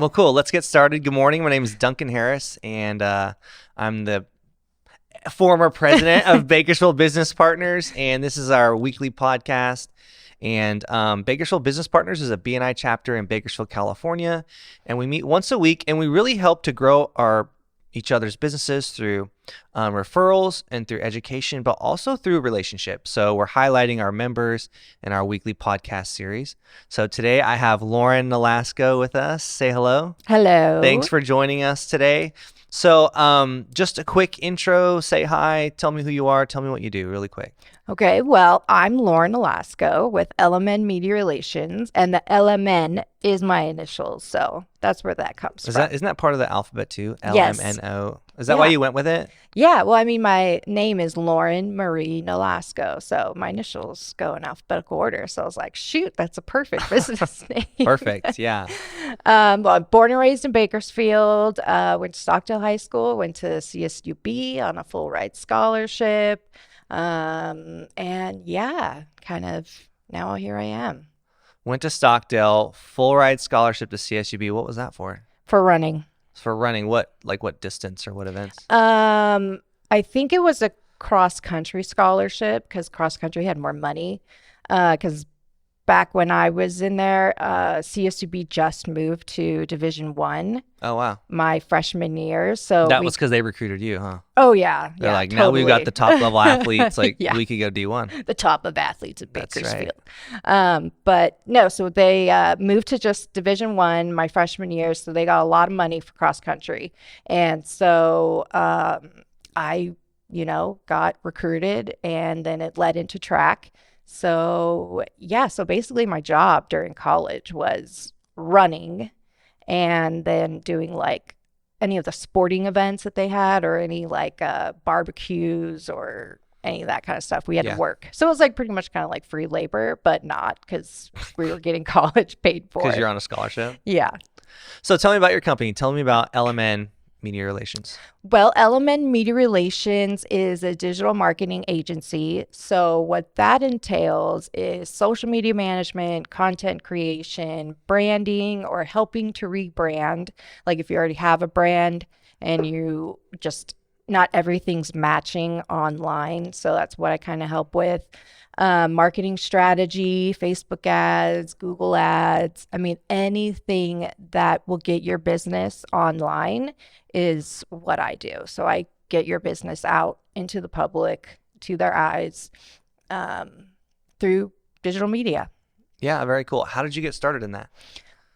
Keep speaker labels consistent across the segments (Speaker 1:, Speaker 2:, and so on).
Speaker 1: Well, cool. Let's get started. Good morning. My name is Duncan Harris, and I'm the former president of Bakersfield Business Partners, and this is our weekly podcast. And Bakersfield Business Partners is a BNI chapter in Bakersfield, California, and we meet once a week, and we really help to grow each other's businesses through referrals and through education, but also through relationships. So we're highlighting our members in our weekly podcast series. So today I have Lauren Nolasco with us. Say hello.
Speaker 2: Hello.
Speaker 1: Thanks for joining us today. So just a quick intro, say hi, tell me who you are, tell me what you do really quick.
Speaker 2: Okay, well, I'm Lauren Nolasco with LMN Media Relations, and the LMN is my initials, so that's where that comes from.
Speaker 1: Isn't that part of the alphabet too?
Speaker 2: Yes.
Speaker 1: LMNO. Is that why you went with it?
Speaker 2: Yeah, well, I mean, my name is Lauren Marie Nolasco, so my initials go in alphabetical order. So I was like, shoot, that's a perfect business name.
Speaker 1: Perfect, yeah.
Speaker 2: Well, I'm born and raised in Bakersfield, went to Stockdale High School, went to CSUB on a full ride scholarship. And yeah, kind of now here I am.
Speaker 1: Went to Stockdale, full ride scholarship to CSUB. What was that for?
Speaker 2: For running.
Speaker 1: For running, what distance or what events?
Speaker 2: I think it was a cross country scholarship because cross country had more money. Because back when I was in there, CSUB just moved to Division I.
Speaker 1: Oh, wow.
Speaker 2: My freshman year. So
Speaker 1: that was because they recruited you, huh?
Speaker 2: Oh, yeah.
Speaker 1: They're like,
Speaker 2: totally.
Speaker 1: now we've got the top level athletes. Like, we could go D1.
Speaker 2: The top of athletes at Bakersfield.
Speaker 1: Right.
Speaker 2: But no, so they moved to just Division I my freshman year. So they got a lot of money for cross country. And so I, got recruited, and then it led into track. So yeah, so basically my job during college was running and then doing like any of the sporting events that they had or any like barbecues or any of that kind of stuff. We had to work. So it was like pretty much kind of like free labor, but not because we were getting college paid for it.
Speaker 1: Because you're on a scholarship?
Speaker 2: Yeah.
Speaker 1: So tell me about your company. Tell me about LMN Media Relations.
Speaker 2: Well, LMN Media Relations is a digital marketing agency. So what that entails is social media management, content creation, branding, or helping to rebrand. Like if you already have a brand and you just not everything's matching online. So that's what I kind of help with. Marketing strategy, Facebook ads, Google ads. I mean, anything that will get your business online is what I do. So I get your business out into the public, to their eyes, through digital media.
Speaker 1: Yeah, very cool. How did you get started in that?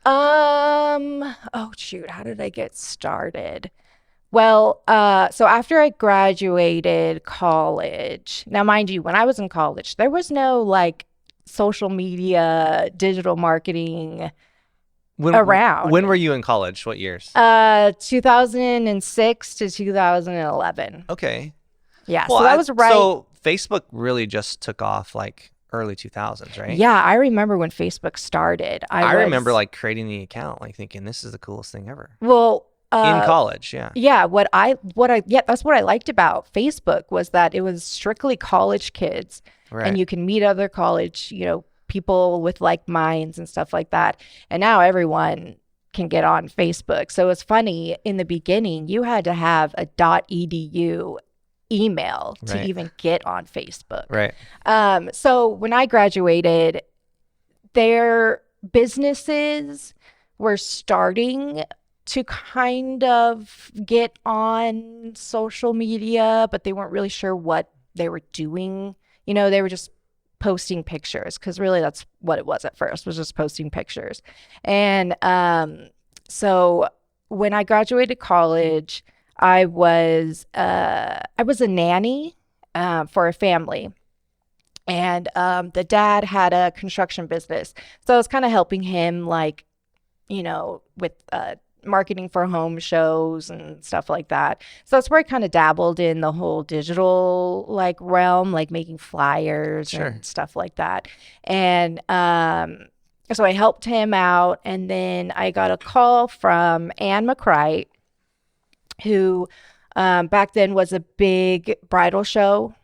Speaker 2: Oh shoot, how did I get started? Well, so after I graduated college, now mind you, when I was in college, there was no like social media, digital marketing around.
Speaker 1: When were you in college? What years?
Speaker 2: 2006 to 2011.
Speaker 1: Okay.
Speaker 2: Yeah, well, so that was right.
Speaker 1: So Facebook really just took off like early 2000s, right?
Speaker 2: Yeah, I remember when Facebook started.
Speaker 1: I remember like creating the account, like thinking this is the coolest thing ever.
Speaker 2: Well,
Speaker 1: in college, yeah.
Speaker 2: Yeah, that's what I liked about Facebook was that it was strictly college kids,
Speaker 1: right.
Speaker 2: And you can meet other college, people with like minds and stuff like that. And now everyone can get on Facebook. So it's funny, in the beginning, you had to have a .edu email to even get on Facebook.
Speaker 1: Right.
Speaker 2: So when I graduated, their businesses were starting to kind of get on social media, but they weren't really sure what they were doing. They were just posting pictures because really that's what it was at first, was just posting pictures. And so when I graduated college, I was a nanny for a family. And the dad had a construction business. So I was kind of helping him like, with marketing for home shows and stuff like that. So that's where I kind of dabbled in the whole digital like realm, like making flyers and stuff like that. And so I helped him out, and then I got a call from Anne McCright, who back then was a big bridal show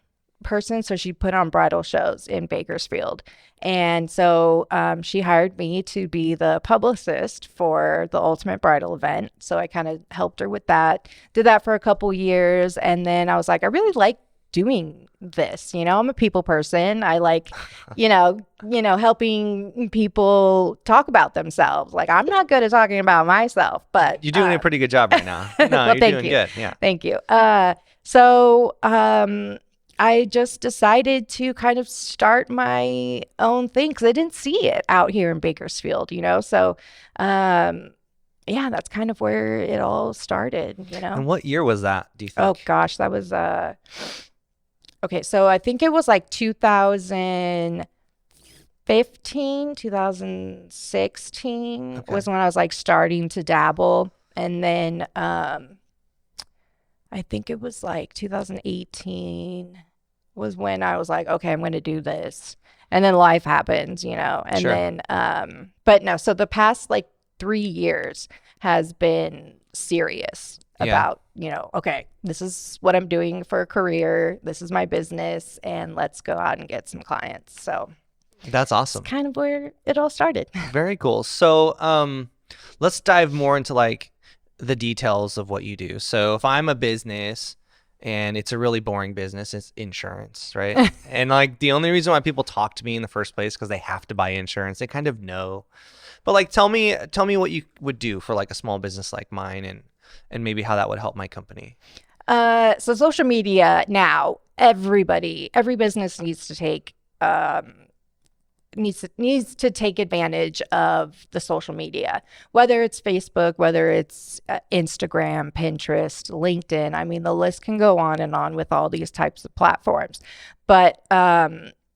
Speaker 2: person, so she put on bridal shows in Bakersfield. And so she hired me to be the publicist for the Ultimate Bridal event. So I kind of helped her with that, did that for a couple years. And then I was like, I really like doing this. I'm a people person. I like, helping people talk about themselves. Like, I'm not good at talking about myself, but
Speaker 1: you're doing a pretty good job right now. No,
Speaker 2: well,
Speaker 1: you're
Speaker 2: thank
Speaker 1: doing
Speaker 2: you.
Speaker 1: good. Yeah.
Speaker 2: Thank you. So I just decided to kind of start my own thing because I didn't see it out here in Bakersfield, So, yeah, that's kind of where it all started,
Speaker 1: And what year was that, do you think?
Speaker 2: Oh gosh, that was okay, so I think it was like 2015, 2016 was when I was like starting to dabble. And then I think it was like 2018 was when I was like, okay, I'm going to do this. And then life happens, and
Speaker 1: Sure.
Speaker 2: then, but no, so the past like 3 years has been serious about, okay, this is what I'm doing for a career. This is my business, and let's go out and get some clients. So
Speaker 1: that's awesome.
Speaker 2: That's kind of where it all started.
Speaker 1: Very cool. So let's dive more into like the details of what you do. So if I'm a business and it's a really boring business, it's insurance, right? And like the only reason why people talk to me in the first place because they have to buy insurance. They kind of know. But like tell me what you would do for like a small business like mine and maybe how that would help my company.
Speaker 2: So social media now, every business needs to take needs to take advantage of the social media, whether it's Facebook, whether it's Instagram, Pinterest, LinkedIn. I mean, the list can go on and on with all these types of platforms. But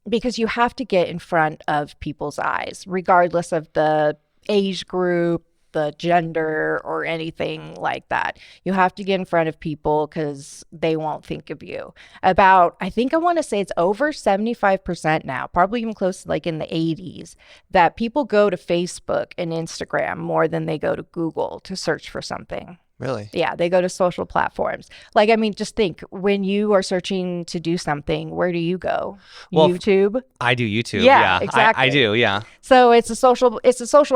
Speaker 2: because you have to get in front of people's eyes, regardless of the age group, the gender, or anything like that. You have to get in front of people because they won't think of you. I think I want to say it's over 75% now, probably even close to like in the 80s, that people go to Facebook and Instagram more than they go to Google to search for something.
Speaker 1: Really?
Speaker 2: Yeah, they go to social platforms. Like, I mean, just think, when you are searching to do something, where do you go?
Speaker 1: Well,
Speaker 2: YouTube?
Speaker 1: I do YouTube.
Speaker 2: Yeah, exactly.
Speaker 1: I do, yeah.
Speaker 2: So it's a social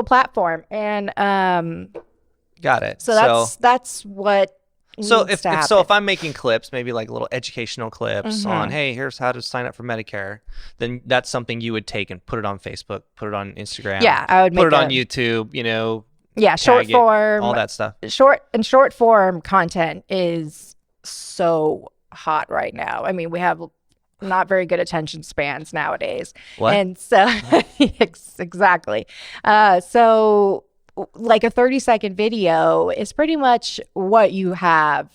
Speaker 2: platform, and
Speaker 1: got it.
Speaker 2: So that's what needs to happen.
Speaker 1: So if I'm making clips, maybe like little educational clips on, hey, here's how to sign up for Medicare, then that's something you would take and put it on Facebook, put it on Instagram.
Speaker 2: Yeah, I would
Speaker 1: put it on YouTube,
Speaker 2: Yeah, short form,
Speaker 1: all that stuff.
Speaker 2: Short form content is so hot right now. I mean, we have not very good attention spans nowadays.
Speaker 1: What?
Speaker 2: And so, exactly. So like a 30-second video is pretty much what you have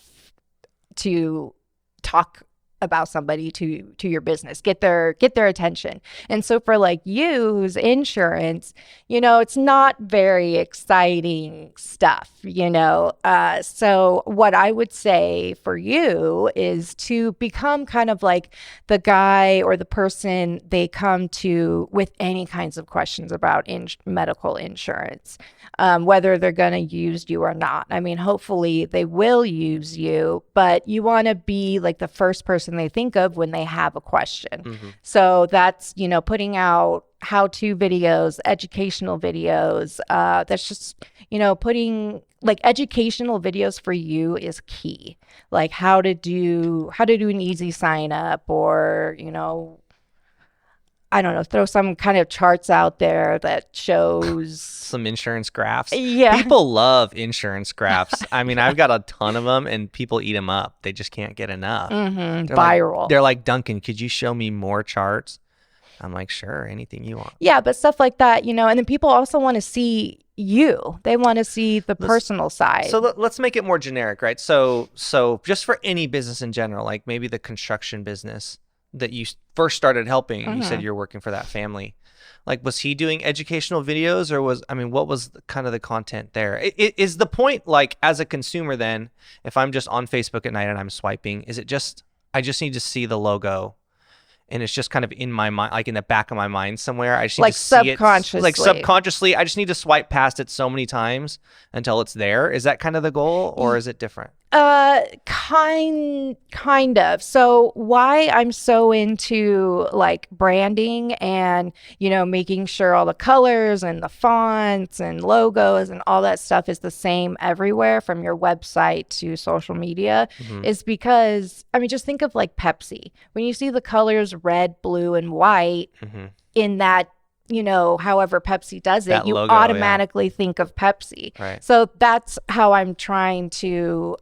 Speaker 2: to talk about somebody to your business, get their attention. And so for like you, who's insurance, it's not very exciting stuff, so what I would say for you is to become kind of like the guy or the person they come to with any kinds of questions about medical insurance, whether they're going to use you or not. I mean, hopefully they will use you, but you want to be like the first person they think of when they have a question. So that's, putting out how-to videos, educational videos. That's just, putting like educational videos for you is key. Like how to do an easy sign up, or, I don't know, throw some kind of charts out there that shows
Speaker 1: some insurance graphs.
Speaker 2: Yeah.
Speaker 1: People love insurance graphs. I mean, I've got a ton of them and people eat them up. They just can't get enough.
Speaker 2: Viral.
Speaker 1: They're like, Duncan, could you show me more charts? I'm like, sure, anything you want.
Speaker 2: Yeah, but stuff like that, and then people also want to see you. They want to see the personal side.
Speaker 1: So let's make it more generic, right? So just for any business in general, like maybe the construction business that you first started helping, you said you're working for that family. Like, was he doing educational videos, or what was kind of the content there? Is the point, like, as a consumer then, if I'm just on Facebook at night and I'm swiping, is it just, I just need to see the logo and it's just kind of in my mind, like in the back of my mind somewhere? I just need
Speaker 2: like
Speaker 1: to see
Speaker 2: subconsciously.
Speaker 1: it. Like subconsciously, I just need to swipe past it so many times until it's there. Is that kind of the goal, or is it different?
Speaker 2: Kind of. So why I'm so into like branding and, making sure all the colors and the fonts and logos and all that stuff is the same everywhere from your website to social media
Speaker 1: Hmm.
Speaker 2: is because, I mean, just think of like Pepsi. When you see the colors red, blue, and white
Speaker 1: Hmm.
Speaker 2: in that, however Pepsi does it,
Speaker 1: That
Speaker 2: you
Speaker 1: logo, yeah.
Speaker 2: automatically think of Pepsi.
Speaker 1: Right.
Speaker 2: So that's how I'm trying to,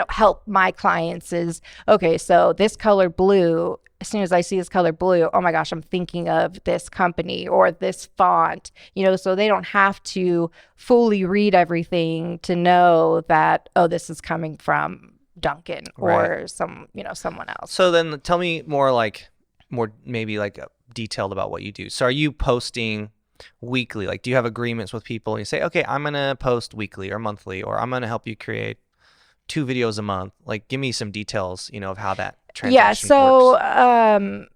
Speaker 2: help my clients is, okay, so this color blue, as soon as I see this color blue, oh my gosh, I'm thinking of this company or this font, so they don't have to fully read everything to know that, oh, this is coming from Duncan
Speaker 1: Right.
Speaker 2: or someone else.
Speaker 1: So then tell me more maybe like detailed about what you do. So are you posting weekly? Like, do you have agreements with people and you say, okay, I'm going to post weekly or monthly, or I'm going to help you create 2 videos a month? Like, give me some details, of how that
Speaker 2: Yeah,
Speaker 1: transaction
Speaker 2: so
Speaker 1: works.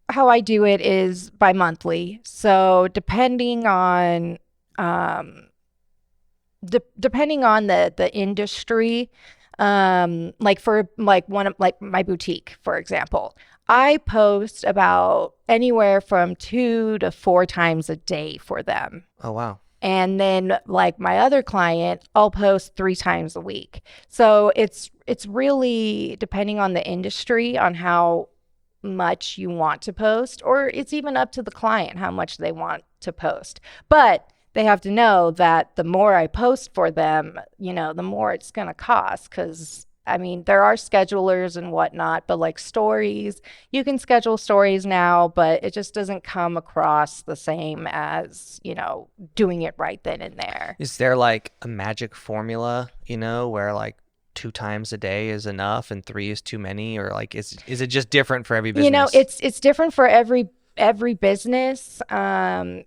Speaker 2: how I do it is bi-monthly. So um depending on the industry, like for like one of like my boutique, for example, I post about anywhere from 2 to 4 times a day for them.
Speaker 1: Oh, wow.
Speaker 2: And then like my other client, I'll post 3 times a week. So it's really depending on the industry on how much you want to post, or it's even up to the client how much they want to post. But they have to know that the more I post for them, the more it's going to cost. Because, I mean, there are schedulers and whatnot, but like stories, you can schedule stories now, but it just doesn't come across the same as, doing it right then and there.
Speaker 1: Is there like a magic formula, where like 2 times a day is enough and 3 is too many, or like is it just different for every business?
Speaker 2: It's different for every business.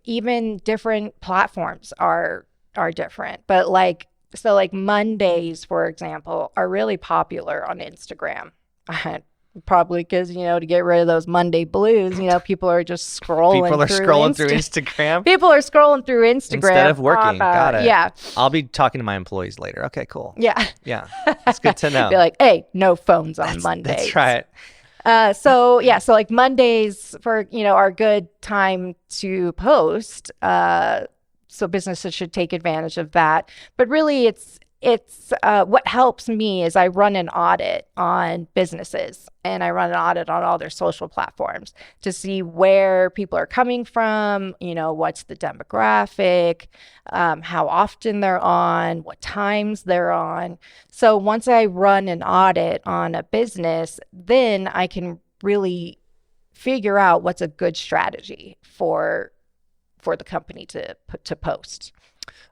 Speaker 2: Even different platforms are different. But like so like Mondays, for example, are really popular on Instagram. Probably because, to get rid of those Monday blues, people are just scrolling
Speaker 1: People are
Speaker 2: through
Speaker 1: scrolling through
Speaker 2: Insta.
Speaker 1: Instagram
Speaker 2: People are scrolling through Instagram
Speaker 1: instead of working. Got it.
Speaker 2: yeah,
Speaker 1: I'll be talking to my employees later. Okay, cool.
Speaker 2: yeah.
Speaker 1: Yeah, it's good to know.
Speaker 2: Be like, hey, no phones on
Speaker 1: That's
Speaker 2: Mondays.
Speaker 1: right.
Speaker 2: So like Mondays are a good time to post. So businesses should take advantage of that. But really, it's what helps me is I run an audit on businesses and I run an audit on all their social platforms to see where people are coming from, what's the demographic, how often they're on, what times they're on. So once I run an audit on a business, then I can really figure out what's a good strategy for the company to post.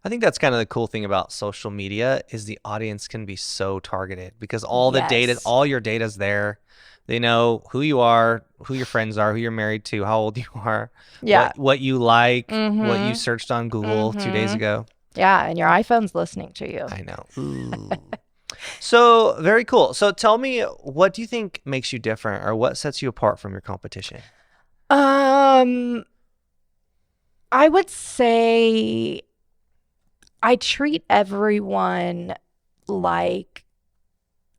Speaker 1: I think that's kind of the cool thing about social media is the audience can be so targeted because all the data,
Speaker 2: Yes.
Speaker 1: all your data's there. They know who you are, who your friends are, who you're married to, how old you are,
Speaker 2: Yeah.
Speaker 1: what you like, what you
Speaker 2: Mm-hmm.
Speaker 1: searched on Google 2 days
Speaker 2: Mm-hmm.
Speaker 1: ago.
Speaker 2: Yeah, and your iPhone's listening to you.
Speaker 1: I know. Ooh. So very cool. So tell me, what do you think makes you different, or what sets you apart from your competition?
Speaker 2: Um, I would say I treat everyone like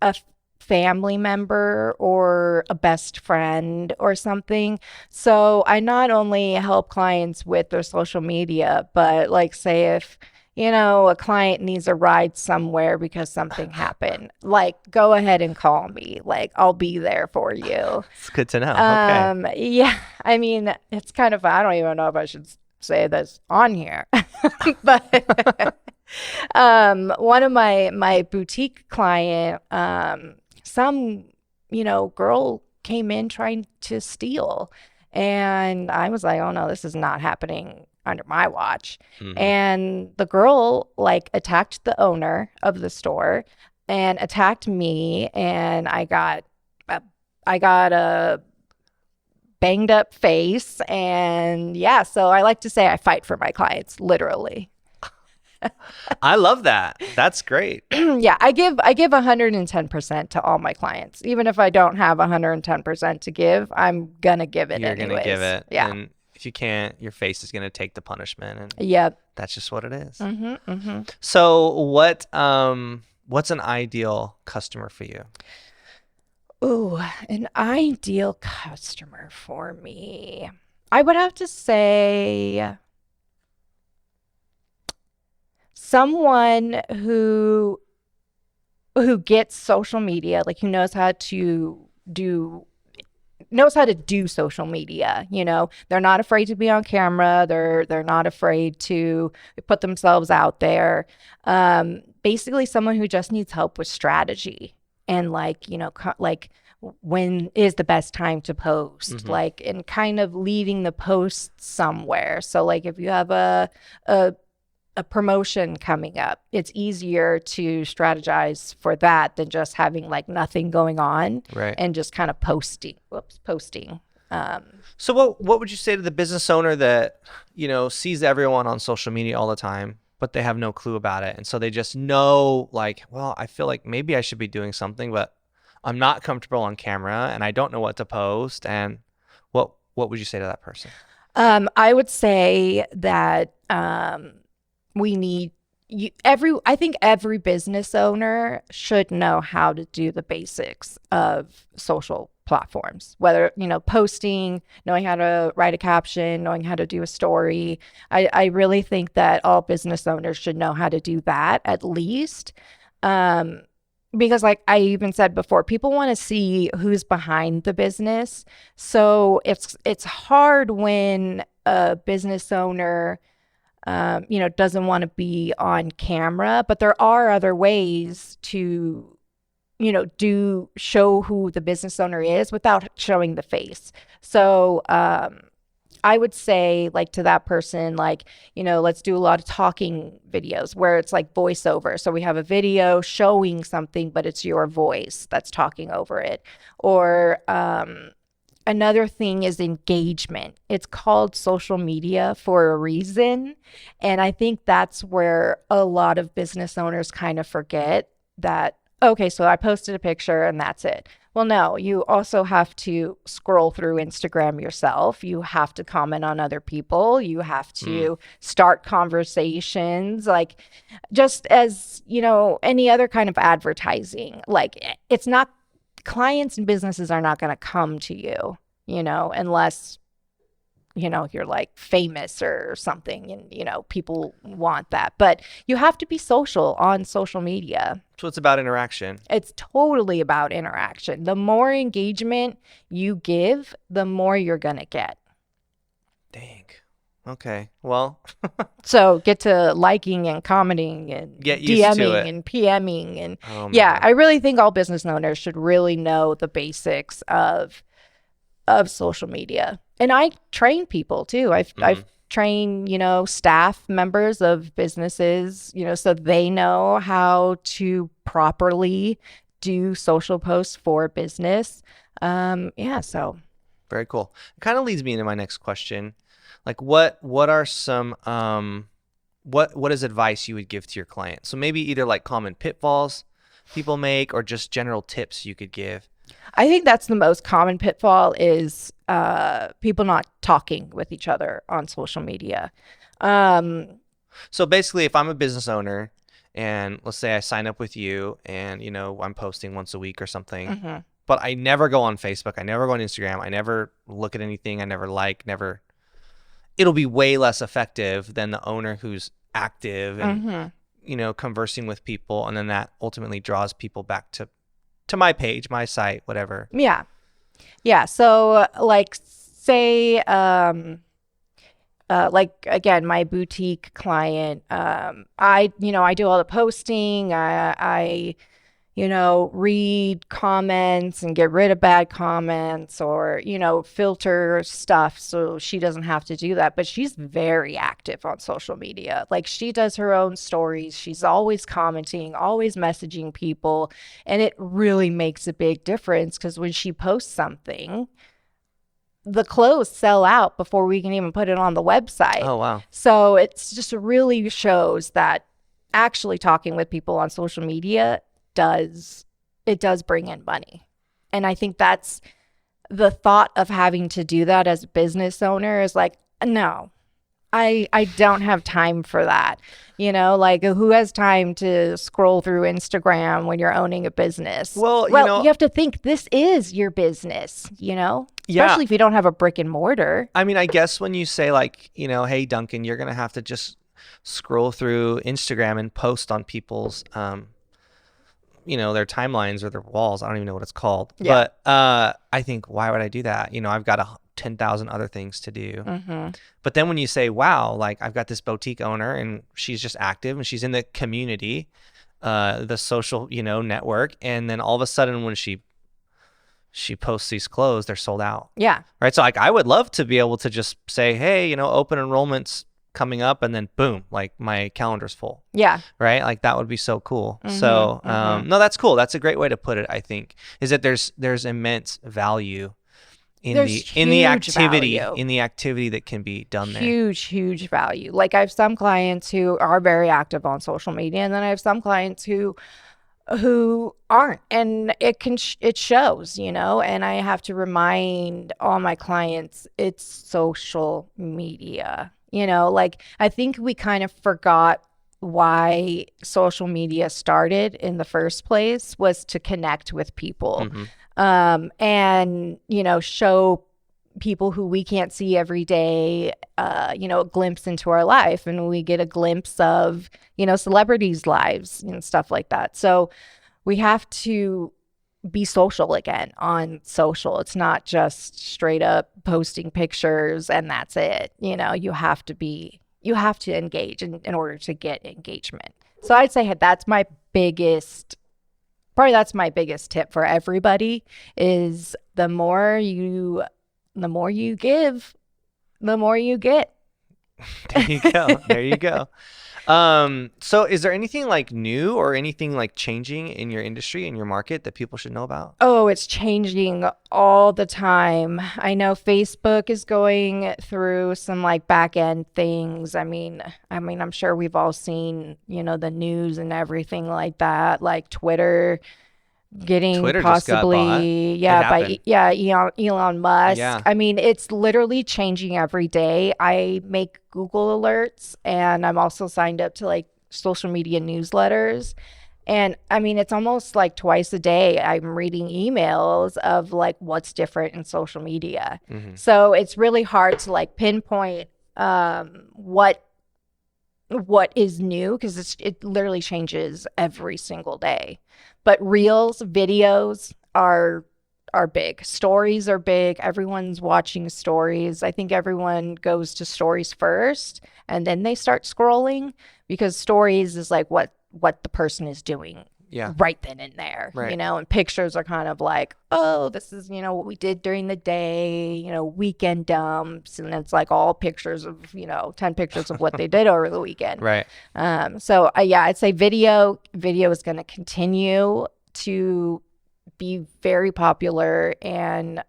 Speaker 2: a family member or a best friend or something. So I not only help clients with their social media, but like say if a client needs a ride somewhere because something happened, like go ahead and call me. Like I'll be there for you.
Speaker 1: It's good to know. Okay.
Speaker 2: Yeah, I mean, it's kind of, I don't even know if I should say this on here, but one of my boutique client, some, girl came in trying to steal. And I was like, oh no, this is not happening under my watch.
Speaker 1: Hmm.
Speaker 2: And the girl like attacked the owner of the store and attacked me. And I got a banged up face. And yeah, so I like to say I fight for my clients, literally.
Speaker 1: I love that. That's great.
Speaker 2: Yeah, I give 110% to all my clients. Even if I don't have 110% to give, I'm gonna give it
Speaker 1: You're
Speaker 2: anyways.
Speaker 1: gonna give it.
Speaker 2: Yeah.
Speaker 1: And If you can't, your face is going to take the punishment, and
Speaker 2: Yep.
Speaker 1: that's just what it is.
Speaker 2: Mm-hmm.
Speaker 1: So what's an ideal customer for you?
Speaker 2: Ooh, an ideal customer for me. I would have to say someone who gets social media, like who do knows how to do social media. They're not afraid to be on camera. They're not afraid to put themselves out there. Basically someone who just needs help with strategy and like when is the best time to post, like, and kind of leaving the post somewhere. So like if you have a promotion coming up, it's easier to strategize for that than just having like nothing going on,
Speaker 1: Right.
Speaker 2: and just kind of posting.
Speaker 1: So what would you say to the business owner that, sees everyone on social media all the time, but they have no clue about it? And so they just know, like, well, I feel like maybe I should be doing something, but I'm not comfortable on camera and I don't know what to post. And what would you say to that person?
Speaker 2: I would say that we need I think every business owner should know how to do the basics of social platforms, whether, posting, knowing how to write a caption, knowing how to do a story. I really think that all business owners should know how to do that at least. Because like I even said before, people want to see who's behind the business. So it's hard when a business owner doesn't want to be on camera, but there are other ways to, show who the business owner is without showing the face. So, I would say like to that person, like, let's do a lot of talking videos where it's like voiceover. So we have a video showing something, but it's your voice that's talking over it. Or, another thing is engagement. It's called social media for a reason. And I think that's where a lot of business owners kind of forget that, okay, so I posted a picture and that's it. Well, no, you also have to scroll through Instagram yourself. You have to comment on other people. You have to start conversations, like just as, any other kind of advertising. Like it's not, clients and businesses are not going to come to you, unless, you're like famous or something and, people want that. But you have to be social on social media.
Speaker 1: So it's about interaction.
Speaker 2: It's totally about interaction. The more engagement you give, the more you're going to get.
Speaker 1: Dang. Okay. Well,
Speaker 2: so get to liking and commenting and
Speaker 1: get used to
Speaker 2: DMing
Speaker 1: it.
Speaker 2: and PMing. And
Speaker 1: Oh,
Speaker 2: yeah,
Speaker 1: man.
Speaker 2: I really think all business owners should really know the basics of social media. And I train people too. I've trained, staff members of businesses, so they know how to properly do social posts for business. So
Speaker 1: Very cool. It kind of leads me into my next question. Like what are some what is advice you would give to your client? So maybe either like common pitfalls people make or just general tips you could give.
Speaker 2: I think that's the most common pitfall is people not talking with each other on social media.
Speaker 1: So basically, if I'm a business owner and let's say I sign up with you and, I'm posting once a week or something, but I never go on Facebook. I never go on Instagram. I never look at anything. I never never. It'll be way less effective than the owner who's active and, conversing with people. And then that ultimately draws people back to my page, my site, whatever.
Speaker 2: Yeah. Yeah. So like say, like again, my boutique client, I do all the posting. I read comments and get rid of bad comments or, filter stuff so she doesn't have to do that. But she's very active on social media. Like she does her own stories. She's always commenting, always messaging people. And it really makes a big difference because when she posts something, the clothes sell out before we can even put it on the website.
Speaker 1: Oh, wow.
Speaker 2: So it's just really shows that actually talking with people on social media does bring in money. And I think that's the thought of having to do that as a business owner is like, No. I don't have time for that. Like who has time to scroll through Instagram when you're owning a business?
Speaker 1: Well,
Speaker 2: Well, you have to think this is your business,
Speaker 1: yeah.
Speaker 2: especially if you don't have a brick and mortar.
Speaker 1: I mean, I guess when you say like, hey, Duncan, you're going to have to just scroll through Instagram and post on people's, their timelines or their walls. I don't even know what it's called.
Speaker 2: Yeah.
Speaker 1: But I think, why would I do that? I've got 10,000 other things to do.
Speaker 2: Mm-hmm.
Speaker 1: But then when you say, wow, like I've got this boutique owner and she's just active and she's in the community, the social, network. And then all of a sudden when she posts these clothes, they're sold out.
Speaker 2: Yeah.
Speaker 1: Right. So like I would love to be able to just say, hey, open enrollment's coming up, and then boom, like my calendar's full.
Speaker 2: Yeah.
Speaker 1: Right. Like that would be so cool.
Speaker 2: Mm-hmm,
Speaker 1: So
Speaker 2: mm-hmm.
Speaker 1: no, that's cool. That's a great way to put it, I think, is that there's immense value in the activity that can be done there.
Speaker 2: Huge value. Like I have some clients who are very active on social media, and then I have some clients who aren't, and it shows, and I have to remind all my clients it's social media. Like I think we kind of forgot why social media started in the first place was to connect with people.
Speaker 1: Mm-hmm.
Speaker 2: And show people who we can't see every day, a glimpse into our life, and we get a glimpse of, celebrities' lives and stuff like that. So we have to be social again on social. It's not just straight up posting pictures and that's it. You have to engage in order to get engagement. So I'd say that's my biggest tip for everybody is the more you give, the more you get.
Speaker 1: There you go. So is there anything like new or anything like changing in your industry, in your market that people should know about?
Speaker 2: Oh, it's changing all the time. I know Facebook is going through some like back end things. I mean, I'm sure we've all seen, the news and everything like that, like Twitter getting
Speaker 1: Twitter
Speaker 2: possibly Elon Musk.
Speaker 1: Yeah.
Speaker 2: I mean, it's literally changing every day. I make Google alerts, and I'm also signed up to like social media newsletters, and I mean it's almost like twice a day I'm reading emails of like what's different in social media.
Speaker 1: Mm-hmm.
Speaker 2: So it's really hard to like pinpoint what is new, because it literally changes every single day. But reels, videos are big. Stories are big. Everyone's watching stories. I think everyone goes to stories first and then they start scrolling, because stories is like what the person is doing right then and there,
Speaker 1: right.
Speaker 2: And pictures are kind of like, oh, this is, what we did during the day, weekend dumps. And it's like all pictures of, 10 pictures of what they did over the weekend.
Speaker 1: Right.
Speaker 2: So I'd say video is going to continue to be very popular, and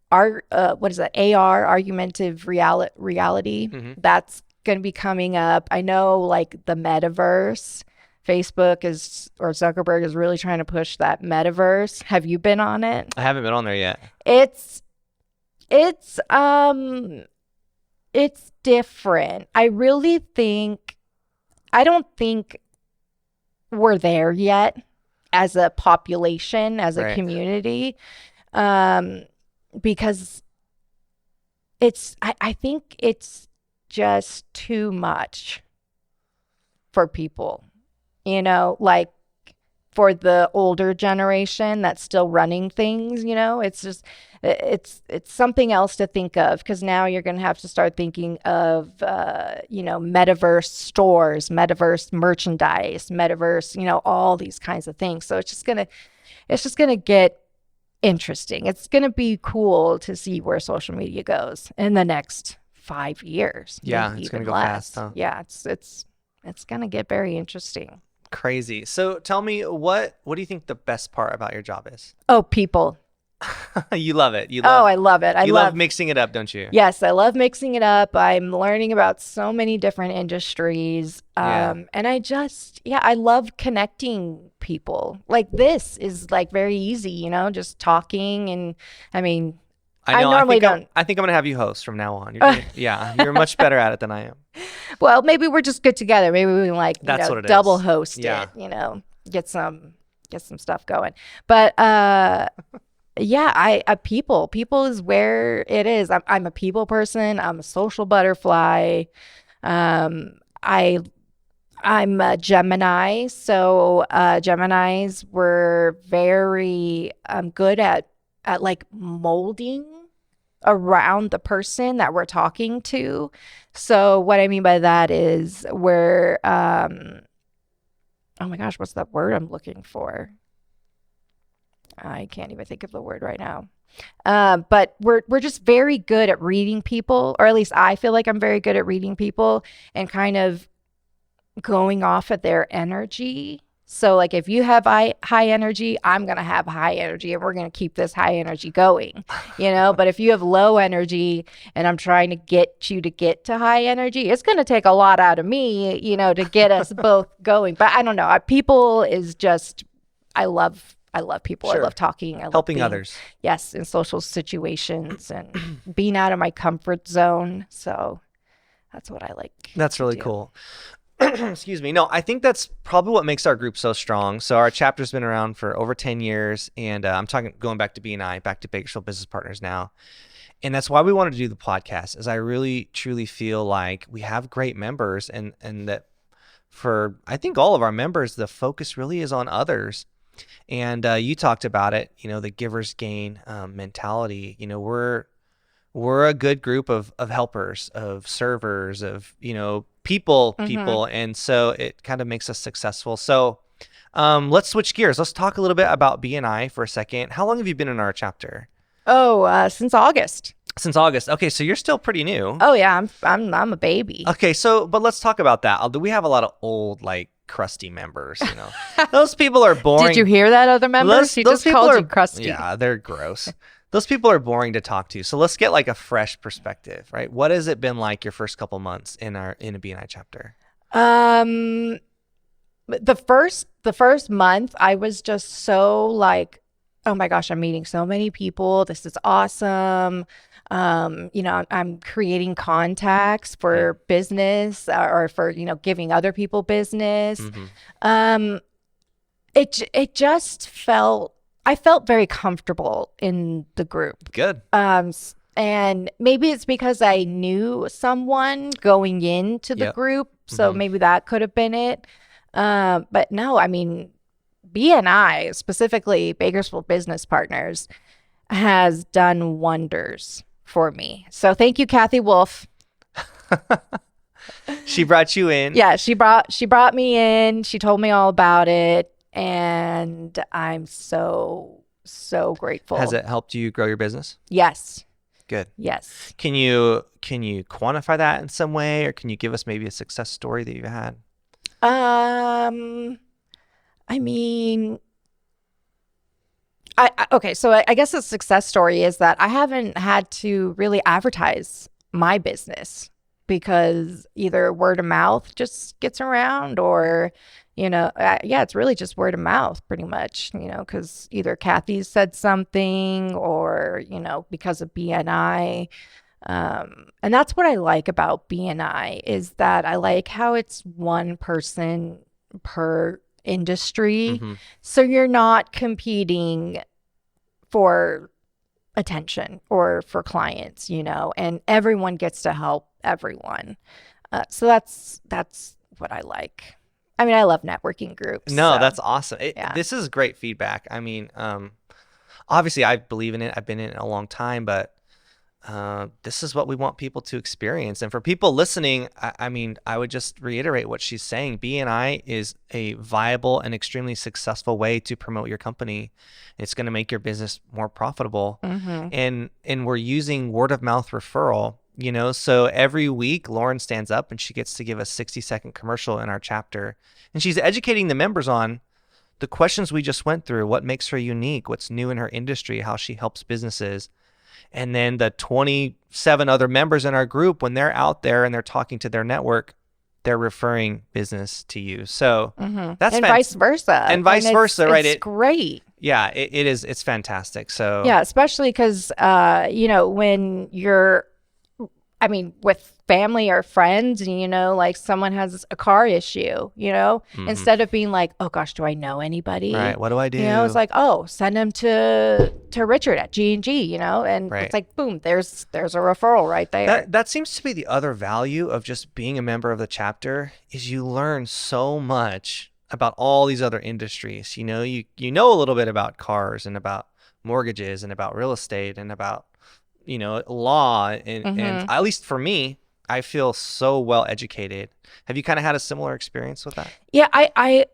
Speaker 2: what is that? AR, augmentative reality.
Speaker 1: Mm-hmm.
Speaker 2: That's going to be coming up. I know like the metaverse. Facebook or Zuckerberg is really trying to push that metaverse. Have you been on it?
Speaker 1: I haven't been on there yet.
Speaker 2: It's different. I don't think we're there yet as a population, as a
Speaker 1: right.
Speaker 2: community, because I think it's just too much for people. Like for the older generation that's still running things, it's just, it's something else to think of, because now you're going to have to start thinking of, metaverse stores, metaverse merchandise, metaverse, all these kinds of things. So it's just going to get interesting. It's going to be cool to see where social media goes in the next 5 years.
Speaker 1: Yeah. It's going to go fast, huh?
Speaker 2: Yeah. It's going to get very interesting.
Speaker 1: Crazy. So tell me, what do you think the best part about your job is?
Speaker 2: Oh, people.
Speaker 1: You love it.
Speaker 2: I love it. I
Speaker 1: love mixing it up, don't you?
Speaker 2: Yes, I love mixing it up. I'm learning about so many different industries. And I love connecting people. Like this is like very easy, just talking. And I mean, I normally don't.
Speaker 1: I think I'm gonna have you host from now on. You're much better at it than I am.
Speaker 2: Well, maybe we're just good together. Maybe we can
Speaker 1: That's what it
Speaker 2: double
Speaker 1: is.
Speaker 2: host
Speaker 1: Yeah.
Speaker 2: it, get some stuff going. But yeah, people is where it is. I'm a people person. I'm a social butterfly. I I'm a Gemini, so Geminis were very good at like molding around the person that we're talking to. So what I mean by that is we're oh my gosh, what's that word I'm looking for? I can't even think of the word right now. But we're just very good at reading people, or at least I feel like I'm very good at reading people and kind of going off of their energy. So like if you have high energy, I'm going to have high energy and we're going to keep this high energy going, But if you have low energy and I'm trying to get you to get to high energy, it's going to take a lot out of me, to get us both going. But I don't know. People is just, I love people.
Speaker 1: Sure.
Speaker 2: I love talking. I love
Speaker 1: helping others.
Speaker 2: Yes, in social situations and being out of my comfort zone. So that's what I like.
Speaker 1: That's really cool. Excuse me. No, I think that's probably what makes our group so strong. So our chapter's been around for over 10 years, and I'm talking going back to BNI, back to Bakersfield Business Partners now. And that's why we wanted to do the podcast, is I really, truly feel like we have great members, and that for, I think, all of our members, the focus really is on others. And you talked about it, the giver's gain mentality. We're a good group of helpers, of servers, of, people, and so it kind of makes us successful. So let's switch gears. Let's talk a little bit about BNI for a second. How long have you been in our chapter?
Speaker 2: Since August.
Speaker 1: Since August. Okay, so you're still pretty new.
Speaker 2: Oh yeah, I'm a baby.
Speaker 1: Okay, but let's talk about that. We have a lot of old, crusty members, Those people are boring.
Speaker 2: Did you hear that, other members? He just called you crusty.
Speaker 1: Yeah, they're gross. Those people are boring to talk to. So let's get a fresh perspective, right? What has it been like your first couple months in a BNI chapter?
Speaker 2: The first month I was just so like, oh my gosh, I'm meeting so many people. This is awesome. I'm creating contacts for business or for, giving other people business. It just I felt very comfortable in the group.
Speaker 1: Good.
Speaker 2: And maybe it's because I knew someone going into the group. So maybe that could have been it. But no, I mean, BNI, specifically Bakersfield Business Partners, has done wonders for me. So thank you, Kathy Wolf.
Speaker 1: She brought you in.
Speaker 2: Yeah, she brought me in. She told me all about it. And I'm so grateful.
Speaker 1: Has it helped you grow your business?
Speaker 2: Yes.
Speaker 1: Good.
Speaker 2: Yes.
Speaker 1: Can you quantify that in some way, or can you give us maybe a success story that you've had?
Speaker 2: I mean, okay, so I guess the success story is that I haven't had to really advertise my business, because either word of mouth just gets around, or it's really just word of mouth pretty much, because either Kathy said something or, because of BNI. And that's what I like about BNI, is that I like how it's one person per industry. So you're not competing for attention or for clients, and everyone gets to help everyone. So that's what I like. I mean, I love networking groups.
Speaker 1: No,
Speaker 2: so.
Speaker 1: That's awesome. This is great feedback. I mean, obviously I believe in it. I've been in it a long time, but this is what we want people to experience. And for people listening, I would just reiterate what she's saying. BNI is a viable and extremely successful way to promote your company. It's going to make your business more profitable. And we're using word of mouth referral. So every week Lauren stands up and she gets to give a 60-second commercial in our chapter, and she's educating the members on the questions we just went through, what makes her unique, what's new in her industry, how she helps businesses. And then the 27 other members in our group, when they're out there and they're talking to their network, they're referring business to you. So that's
Speaker 2: and vice versa.
Speaker 1: And vice versa, right?
Speaker 2: It's great.
Speaker 1: Yeah, it is. It's fantastic. So
Speaker 2: Yeah, especially because, when you're, with family or friends, and, like someone has a car issue, instead of being like, oh gosh, do I know anybody?
Speaker 1: Right. What do I do?
Speaker 2: It's like, oh, send them to Richard at G&G, and
Speaker 1: Right.
Speaker 2: it's like, boom, there's a referral right there.
Speaker 1: That seems to be the other value of just being a member of the chapter is you learn so much about all these other industries. You know a little bit about cars and about mortgages and about real estate and about law and at least for me, I feel so well educated. Have you kind of had a similar experience with that?
Speaker 2: Yeah, I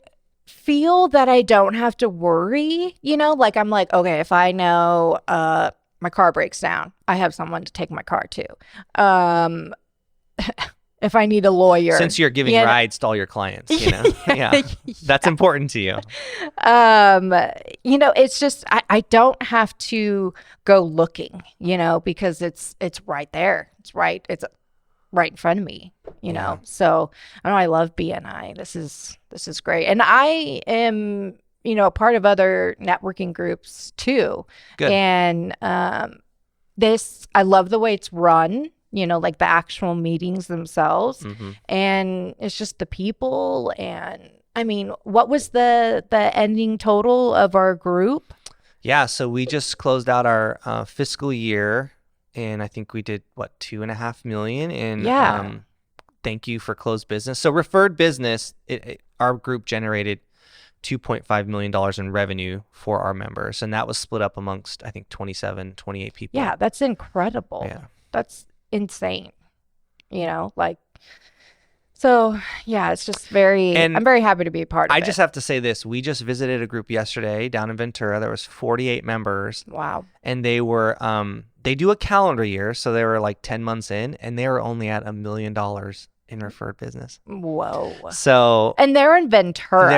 Speaker 2: feel that I don't have to worry, like I'm like, okay, if I know my car breaks down, I have someone to take my car to. If I need a lawyer.
Speaker 1: Since you're giving rides to all your clients, yeah, that's important to you.
Speaker 2: It's just, I don't have to go looking, because it's right there. It's right in front of me,
Speaker 1: Yeah.
Speaker 2: So I love BNI. This is great. And I am, a part of other networking groups too.
Speaker 1: Good.
Speaker 2: And I love the way it's run. Like the actual meetings themselves. And it's just the people. And what was the ending total of our group?
Speaker 1: Yeah, so we just closed out our fiscal year, and I think we did $2.5 million. And thank you for closed business. So referred business, our group generated $2.5 million in revenue for our members, and that was split up amongst I think 28 people.
Speaker 2: Yeah, that's incredible.
Speaker 1: Yeah.
Speaker 2: That's insane, so yeah, it's just I'm very happy to be a part of it.
Speaker 1: I just have to say this. We just visited a group yesterday down in Ventura. There was 48 members.
Speaker 2: Wow.
Speaker 1: And they were, they do a calendar year. So they were like 10 months in, and they were only at $1 million in referred business.
Speaker 2: Whoa.
Speaker 1: So.
Speaker 2: And they're in Ventura.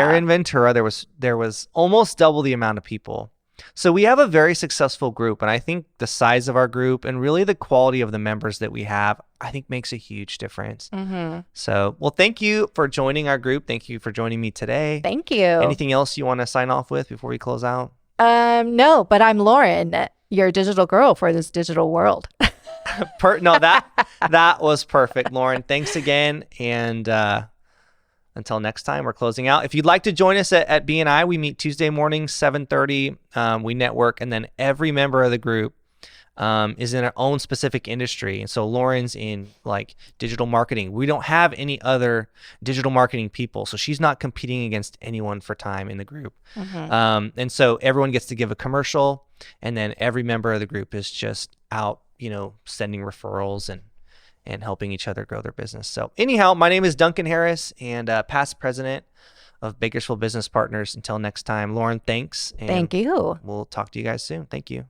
Speaker 1: There was almost double the amount of people. So we have a very successful group, and I think the size of our group and really the quality of the members that we have, I think makes a huge difference. So, well, thank you for joining our group. Thank you for joining me today.
Speaker 2: Thank you.
Speaker 1: Anything else you want to sign off with before we close out?
Speaker 2: No, but I'm Lauren, your digital girl for this digital world.
Speaker 1: No, that was perfect, Lauren. Thanks again, and until next time, we're closing out. If you'd like to join us at BNI, we meet Tuesday mornings, 7:30. We network, and then every member of the group is in our own specific industry. And so Lauren's in like digital marketing. We don't have any other digital marketing people, so she's not competing against anyone for time in the group. And so everyone gets to give a commercial, and then every member of the group is just out, sending referrals and helping each other grow their business. So anyhow, my name is Duncan Harris, and past president of Bakersfield Business Partners. Until next time, Lauren, thanks. And
Speaker 2: thank you.
Speaker 1: We'll talk to you guys soon. Thank you.